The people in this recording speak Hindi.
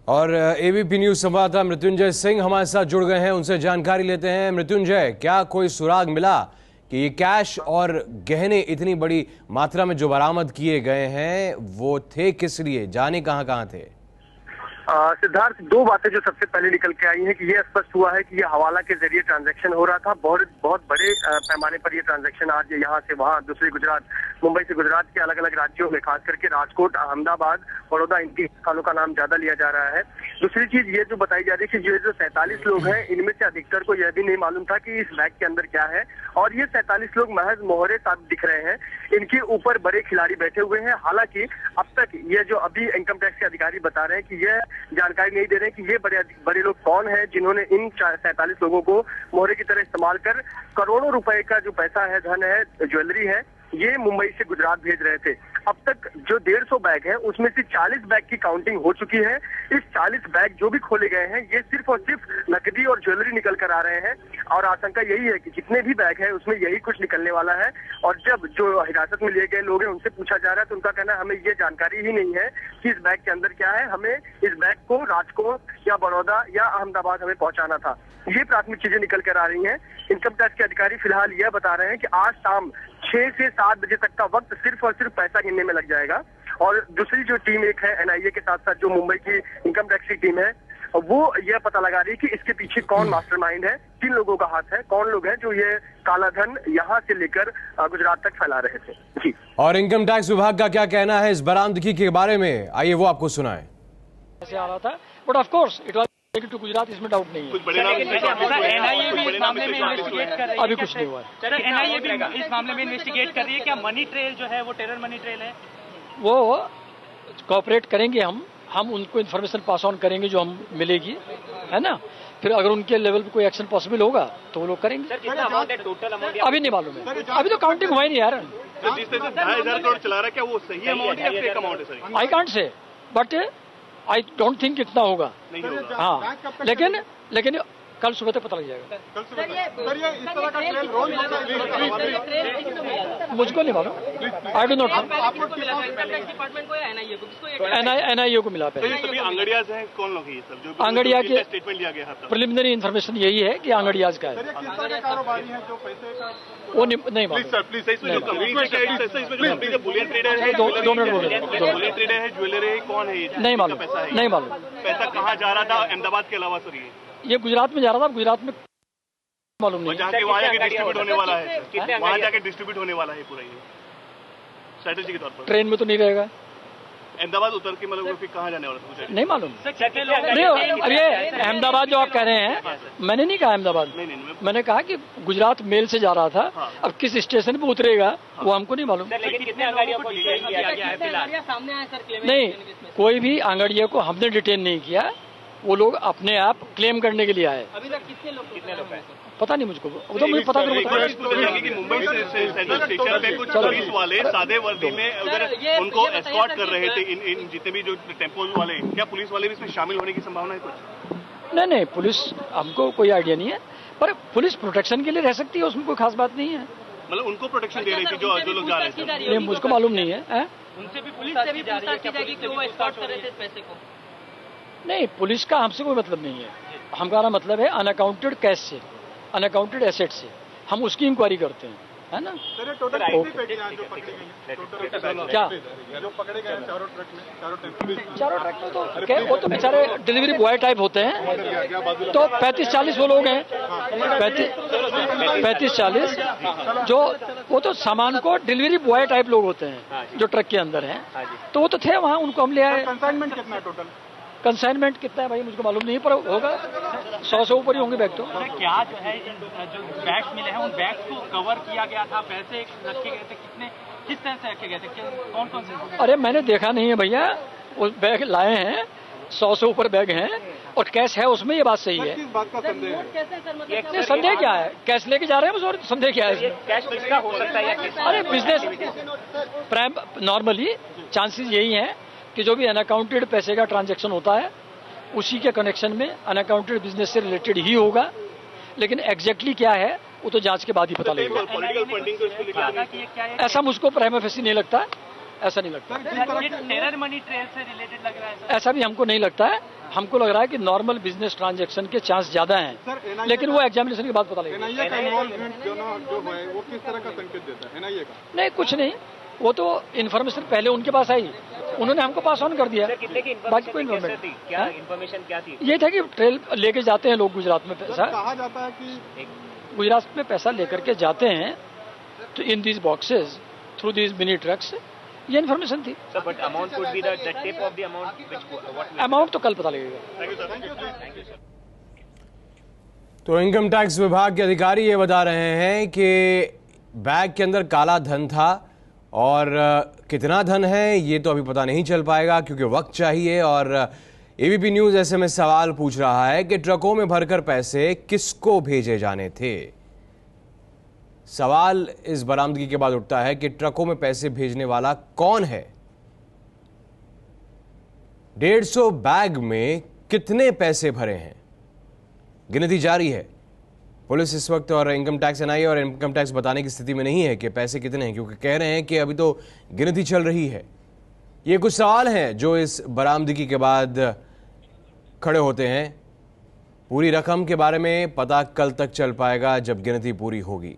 और एबीपी न्यूज संवाददाता मृत्युंजय सिंह हमारे साथ जुड़ गए हैं, उनसे जानकारी लेते हैं। मृत्युंजय, क्या कोई सुराग मिला कि ये कैश और गहने इतनी बड़ी मात्रा में जो बरामद किए गए हैं वो थे किस लिए, जाने कहां थे? सिद्धार्थ, दो बातें जो सबसे पहले निकल के आई हैं कि ये स्पष्ट हुआ है कि ये हवाला के जरिए ट्रांजैक्शन हो रहा था। बहुत बड़े पैमाने पर ये ट्रांजैक्शन आज यहाँ से वहाँ, दूसरे गुजरात, मुंबई से गुजरात के अलग अलग राज्यों में, खास करके राजकोट, अहमदाबाद, बड़ौदा, इनकी स्थानों का नाम ज्यादा लिया जा रहा है। दूसरी चीज ये जो बताई जा रही है कि ये जो 47 लोग हैं, इनमें से अधिकतर को यह भी नहीं मालूम था कि इस बैग के अंदर क्या है, और ये 47 लोग महज मोहरे साथ दिख रहे हैं। इनके ऊपर बड़े खिलाड़ी बैठे हुए हैं। हालांकि अब तक ये जो अभी इनकम टैक्स के अधिकारी बता रहे हैं कि यह जानकारी नहीं दे रहे कि ये बड़े लोग कौन है जिन्होंने इन 47 लोगों को मोहरे की तरह इस्तेमाल कर करोड़ों रुपए का जो पैसा है, धन है, ज्वेलरी है, ये मुंबई से गुजरात भेज रहे थे। अब तक जो 150 बैग है उसमें से 40 बैग की काउंटिंग हो चुकी है। इस 40 बैग जो भी खोले गए हैं ये सिर्फ और सिर्फ नकदी और ज्वेलरी निकल कर आ रहे हैं, और आशंका यही है कि जितने भी बैग है उसमें यही कुछ निकलने वाला है। और जब जो हिरासत में लिए गए लोग हैं उनसे पूछा जा रहा है तो उनका कहना है हमें ये जानकारी ही नहीं है कि इस बैग के अंदर क्या है, हमें इस बैग को राजकोट या बड़ौदा या अहमदाबाद हमें पहुंचाना था। ये प्राथमिक चीजें निकल कर आ रही हैं। इनकम टैक्स के अधिकारी फिलहाल यह बता रहे हैं कि आज शाम 6 से 7 बजे तक का वक्त सिर्फ और सिर्फ पैसा गिनने में लग जाएगा। और दूसरी जो टीम एक है एनआईए के साथ साथ जो मुंबई की इनकम टैक्स की टीम है, वो यह पता लगा रही है कि इसके पीछे कौन मास्टरमाइंड है, किन लोगों का हाथ है, कौन लोग हैं जो ये काला धन यहाँ से लेकर गुजरात तक फैला रहे थे। जी। और इनकम टैक्स विभाग का क्या कहना है इस बरामदगी के बारे में, आइए वो आपको सुनाएं। ऐसे आ रहा था, but of course it was to Gujarat, इसमें डाउट नहीं है। एनआईए भी इस मामले में इन्वेस्टिगेट कर रही है। अभी कुछ नहीं हुआ है। एनआईए भी इस मामले में इन्वेस्टिगेट कर रही है। क्या मनी ट्रेल जो है वो टेरर मनी ट्रेल है? वो कोऑपरेट करेंगे, हम उनको इन्फॉर्मेशन पास ऑन करेंगे जो हम मिलेगी, है ना। फिर अगर उनके लेवल पे कोई एक्शन पॉसिबल होगा तो वो लोग करेंगे। सर, कितना अमाउंट है, टोटल अमाउंट अभी नहीं मालूम है, अभी तो काउंटिंग हुआ ही नहीं यार। जिस तरह से 2,500 करोड़ चला रहा है, क्या वो सही अमाउंट है या फेक अमाउंट है sir? I can't say, but I don't think इतना होगा। हाँ, लेकिन कल सुबह तक पता लग जाएगा। मुझको नहीं मालूम, I do not know. NIA को मिला पहले। सभी अंगड़ियाज हैं, कौन लोग हैं सब जो अंगड़िया के स्टेटमेंट लिया गया है? प्रिलिमिनरी इन्फॉर्मेशन यही है कि अंगड़ियाज का है। वो नहीं मालूम। बुलियन ट्रेडर है, 2 मिनट बोले। बुलियन ट्रेडर है, ज्वेलरी कौन है? नहीं मालूम, नहीं मालूम। पैसा कहाँ जा रहा था अहमदाबाद के अलावा? सर ये गुजरात में जा रहा था, गुजरात में मालूम नहीं। जहाँ वहाँ जाके डिस्ट्रीब्यूट होने वाला है, वहाँ जाके डिस्ट्रीब्यूट होने वाला है पूरा ये स्ट्रेटेजी के तौर पर। ट्रेन में तो नहीं रहेगा, अहमदाबाद उतर के मतलब फिर कहाँ जाने वाला है? नहीं मालूम। अरे अहमदाबाद जो आप कह रहे हैं, मैंने नहीं कहा अहमदाबाद, मैंने कहा कि गुजरात मेल से जा रहा था। अब किस स्टेशन पे उतरेगा वो हमको नहीं मालूम। नहीं, कोई भी आंगड़िया को हमने डिटेन नहीं किया, वो लोग अपने आप क्लेम करने के लिए आए। अभी तक कितने लोग हैं? पता नहीं मुझको, वो तो मुझे पता कि मुंबई से सेंट्रल स्टेशन पे कुछ पुलिस वाले सादे वर्दी में उधर उनको एस्कॉर्ट कर रहे थे, इन जितने भी जो टेम्पो वाले, क्या पुलिस वाले भी इसमें शामिल होने की संभावना है कुछ? नहीं, पुलिस हमको कोई आइडिया नहीं है, पर पुलिस प्रोटेक्शन के लिए रह सकती है, उसमें कोई खास बात नहीं है। मतलब उनको प्रोटेक्शन दे रही थी जो लोग जा रहे थे? नहीं, मुझको मालूम नहीं है। उनसे भी पुलिस से भी पूछताछ की जाएगी कि वो एस्कॉर्ट कर रहे थे पैसे को? नहीं, पुलिस का हमसे कोई मतलब नहीं है। हमारा मतलब है अनअकाउंटेड कैश से, अनअकाउंटेड एसेट से, हम उसकी इंक्वायरी करते हैं, है ना। क्या जो पकड़े गए चारों ट्रक में तो वो तो बेचारे डिलीवरी बॉय टाइप होते हैं, तो 35-40 वो लोग हैं, 35-40 जो वो तो सामान को डिलीवरी बॉय टाइप लोग होते हैं जो ट्रक के अंदर हैं, तो वो तो थे वहाँ, उनको हम ले आए। कंसाइनमेंट कितना है टोटल? कंसाइनमेंट कितना है भाई मुझको मालूम नहीं, पर होगा 100 से ऊपर ही होंगे बैग। तो क्या जो है जो बैग्स मिले हैं उन बैग्स को कवर किया गया था, पैसे रखे गए थे, किस तरह से रखे गए थे, कौन कौन से? अरे मैंने देखा नहीं है भैया, वो बैग लाए हैं, 100 से ऊपर बैग हैं और कैश है उसमें, ये बात सही है। किस बात का संदेह है? ये संदेह क्या है, कैश लेके जा रहे हैं और संदेह क्या है? कैश किसका हो सकता है? अरे बिजनेस नॉर्मली चांसेस यही हैं कि जो भी अनअकाउंटेड पैसे का ट्रांजैक्शन होता है उसी के कनेक्शन में अनअकाउंटेड बिजनेस से रिलेटेड ही होगा, लेकिन एग्जैक्टली क्या है वो तो जांच के बाद ही पता लगेगा। ऐसा मुझको प्राइमा फेसी नहीं लगता, ऐसा नहीं लगता। टेरर मनी ट्रेल से रिलेटेड लग रहा है? ऐसा भी हमको नहीं लगता है। हमको लग रहा है कि नॉर्मल बिजनेस ट्रांजैक्शन के चांस ज्यादा हैं, लेकिन वो एग्जामिनेशन के बाद पता लगेगा। एनआईए का इन्वॉल्वमेंट जो है वो किस तरह का संकेत देता है एनआईए का? नहीं, कुछ नहीं, वो तो इन्फॉर्मेशन पहले उनके पास आई, उन्होंने हमको पास ऑन कर दिया। बाकी कोई इन्फॉर्मेशन क्या इन्फॉर्मेशन क्या थी? ये था कि ट्रेल लेके जाते हैं लोग गुजरात में पैसा, कहा जाता है कि गुजरात में पैसा लेकर के जाते हैं, तो in these boxes through these mini trucks, ये इन्फॉर्मेशन थी। But amount could be the tip of the amount which amount तो कल पता लगेगा। तो इनकम टैक्स विभाग के अधिकारी ये बता रहे हैं कि बैग के अंदर काला धन था और कितना धन है ये तो अभी पता नहीं चल पाएगा क्योंकि वक्त चाहिए। और एबीपी न्यूज ऐसे में सवाल पूछ रहा है कि ट्रकों में भरकर पैसे किसको भेजे जाने थे। सवाल इस बरामदगी के बाद उठता है कि ट्रकों में पैसे भेजने वाला कौन है। 150 बैग में कितने पैसे भरे हैं, गिनती जारी है। पुलिस इस वक्त और इनकम टैक्स एनआईए और इनकम टैक्स बताने की स्थिति में नहीं है कि पैसे कितने हैं, क्योंकि कह रहे हैं कि अभी तो गिनती चल रही है। ये कुछ सवाल हैं जो इस बरामदगी के बाद खड़े होते हैं। पूरी रकम के बारे में पता कल तक चल पाएगा जब गिनती पूरी होगी।